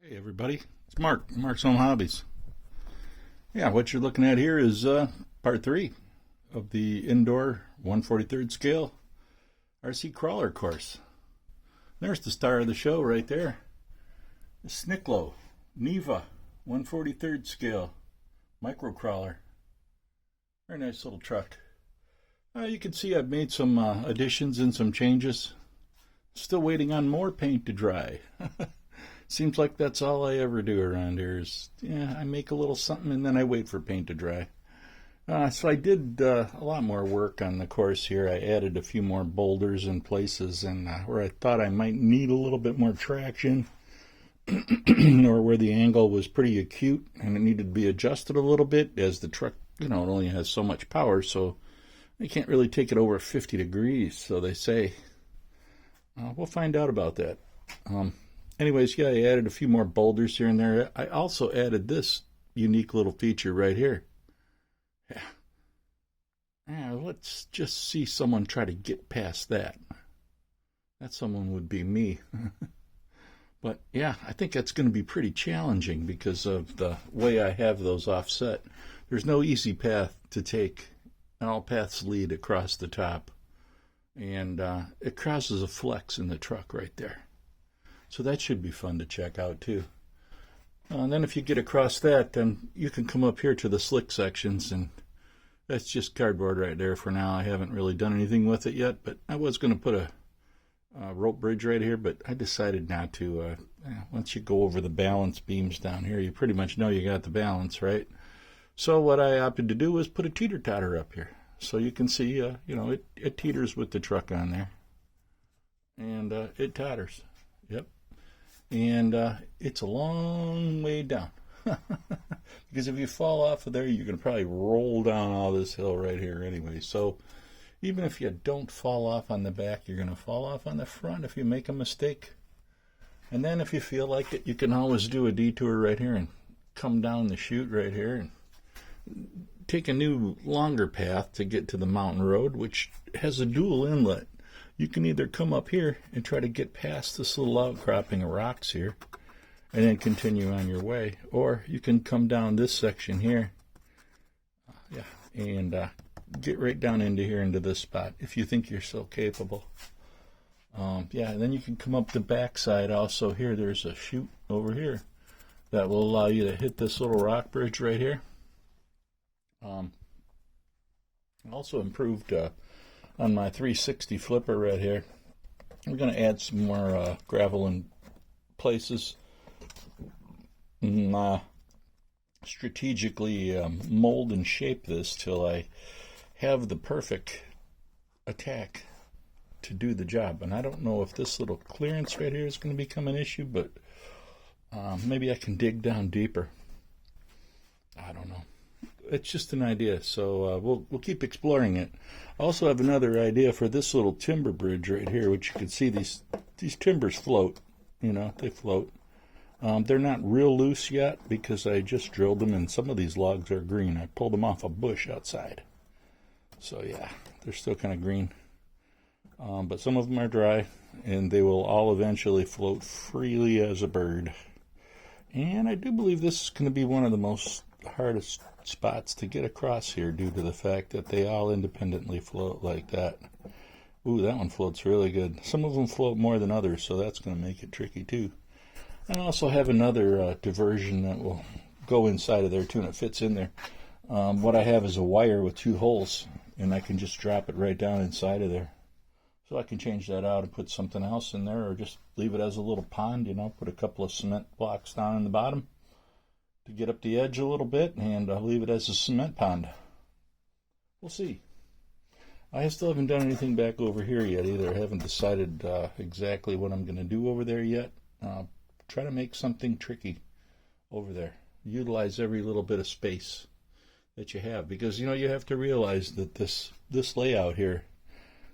Hey everybody, it's Mark's Home Hobbies. Yeah, what you're looking at here is part 3 of the indoor 1/43rd scale RC crawler course. There's the star of the show right there. The Snicklo Neva 1/43rd scale micro crawler. Very nice little truck. You can see I've made some additions and some changes. Still waiting on more paint to dry. Seems like that's all I ever do around here is, I make a little something and then I wait for paint to dry. So I did a lot more work on the course here. I added a few more boulders in places and where I thought I might need a little bit more traction or where the angle was pretty acute and it needed to be adjusted a little bit as the truck, it only has so much power, so you can't really take it over 50 degrees, so they say. We'll find out about that. Anyways, I added a few more boulders here and there. I also added this unique little feature right here. Let's just see someone try to get past that. That someone would be me. But I think that's going to be pretty challenging because of the way I have those offset. There's no easy path to take. All paths lead across the top. And it causes a flex in the truck right there. So that should be fun to check out too. And then if you get across that, then you can come up here to the slick sections, and that's just cardboard right there for now. I haven't really done anything with it yet, but I was going to put a rope bridge right here, but I decided not to. Once you go over the balance beams down here, you pretty much know you got the balance, right? So what I opted to do was put a teeter-totter up here. So you can see, it teeters with the truck on there. And it totters. Yep. And it's a long way down. Because if you fall off of there, you're going to probably roll down all this hill right here anyway. So even if you don't fall off on the back, you're going to fall off on the front if you make a mistake. And then if you feel like it, you can always do a detour right here and come down the chute right here and take a new longer path to get to the mountain road, which has a dual inlet. You can either come up here and try to get past this little outcropping of rocks here and then continue on your way, or you can come down this section here and get right down into here into this spot if you think you're so capable. And then you can come up the back side also. Here there's a chute over here that will allow you to hit this little rock bridge right here. Also improved on my 360 flipper right here. We're going to add some more gravel in places. Strategically mold and shape this till I have the perfect attack to do the job. And I don't know if this little clearance right here is going to become an issue, but maybe I can dig down deeper. I don't know. It's just an idea, so we'll keep exploring it. I also have another idea for this little timber bridge right here, which you can see these timbers float. They float. They're not real loose yet because I just drilled them, and some of these logs are green. I pulled them off a bush outside. So they're still kind of green. But some of them are dry, and they will all eventually float freely as a bird. And I do believe this is going to be one of the most hardest spots to get across here due to the fact that they all independently float like that. Ooh, that one floats really good. Some of them float more than others, so that's going to make it tricky too. I also have another diversion that will go inside of there too, and it fits in there. What I have is a wire with 2 holes, and I can just drop it right down inside of there. So I can change that out and put something else in there, or just leave it as a little pond, put a couple of cement blocks down in the bottom to get up the edge a little bit, and leave it as a cement pond. We'll see. I still haven't done anything back over here yet either. I haven't decided exactly what I'm going to do over there yet. Try to make something tricky over there. Utilize every little bit of space that you have, because you have to realize that this layout here,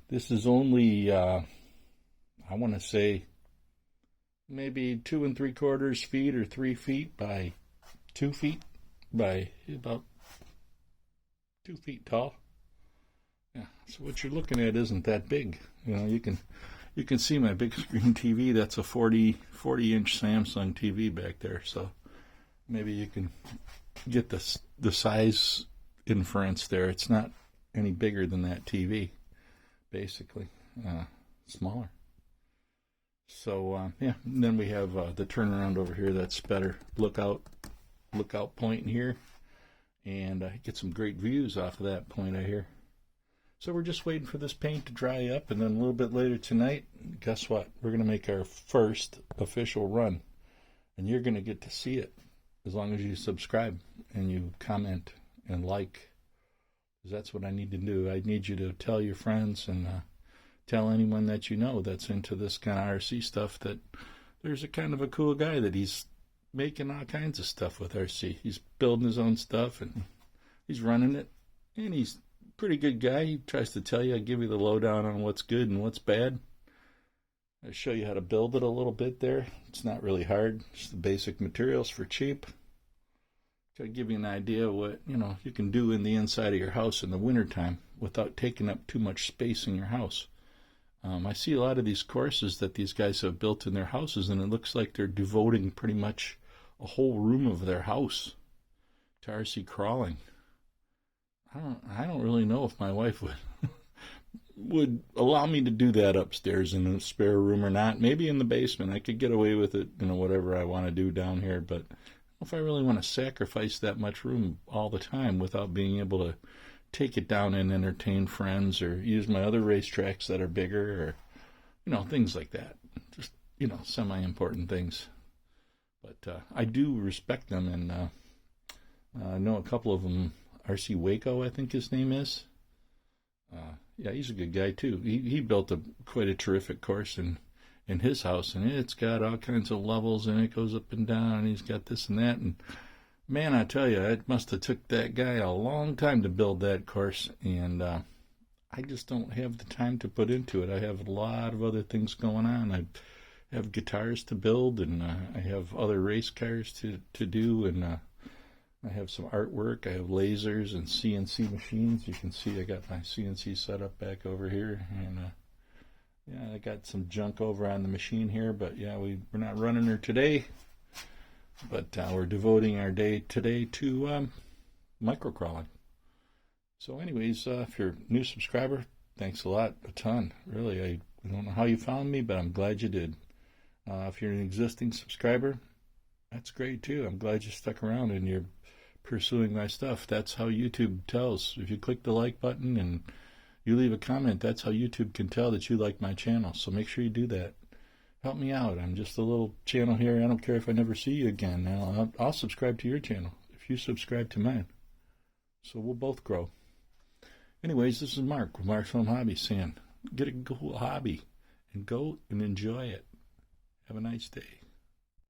this is only I want to say maybe 2 3/4 feet or 3 feet by 2 feet by about 2 feet tall. So what you're looking at isn't that big. You can you can see my big screen TV. That's a 40-inch Samsung TV back there. So maybe you can get the size inference there. It's not any bigger than that TV, basically. Smaller. So, yeah, and then we have the turnaround over here. That's better. Lookout point in here. And get some great views off of that point, I hear. So we're just waiting for this paint to dry up, and then a little bit later tonight, guess what? We're going to make our first official run, and you're going to get to see it as long as you subscribe and you comment and like, because that's what I need to do. I need you to tell your friends and tell anyone that you know that's into this kind of RC stuff that there's a kind of a cool guy that he's making all kinds of stuff with RC. He's building his own stuff, and he's running it, and he's pretty good guy. He tries to tell you, I give you the lowdown on what's good and what's bad. I show you how to build it a little bit there. It's not really hard. Just the basic materials for cheap. Try to give you an idea of what you can do in the inside of your house in the wintertime without taking up too much space in your house. I see a lot of these courses that these guys have built in their houses, and it looks like they're devoting pretty much a whole room of their house to RC crawling. I don't really know if my wife would allow me to do that upstairs in a spare room or not. Maybe in the basement. I could get away with it, whatever I want to do down here. But I don't know if I really want to sacrifice that much room all the time without being able to take it down and entertain friends or use my other racetracks that are bigger or, things like that. Just, semi-important things. But I do respect them, and I know a couple of them. RC Waco, I think his name is. Yeah, he's a good guy too. He built quite a terrific course in his house, and it's got all kinds of levels, and it goes up and down, and he's got this and that. And man, I tell you, it must have took that guy a long time to build that course, and I just don't have the time to put into it. I have a lot of other things going on. I have guitars to build, and I have other race cars to do, and I have some artwork. I have lasers and CNC machines. You can see I got my CNC setup back over here. And yeah, I got some junk over on the machine here. But yeah, we're not running her today. But we're devoting our day today to microcrawling. So anyways, if you're a new subscriber, thanks a lot, a ton. Really, I don't know how you found me, but I'm glad you did. If you're an existing subscriber, that's great too. I'm glad you stuck around and you're pursuing my stuff. That's how YouTube tells. If you click the like button and you leave a comment, that's how YouTube can tell that you like my channel. So make sure you do that. Help me out. I'm just a little channel here. I don't care if I never see you again. I'll subscribe to your channel if you subscribe to mine. So we'll both grow. Anyways, this is Mark with Mark's Home Hobby saying, get a cool hobby and go and enjoy it. Have a nice day.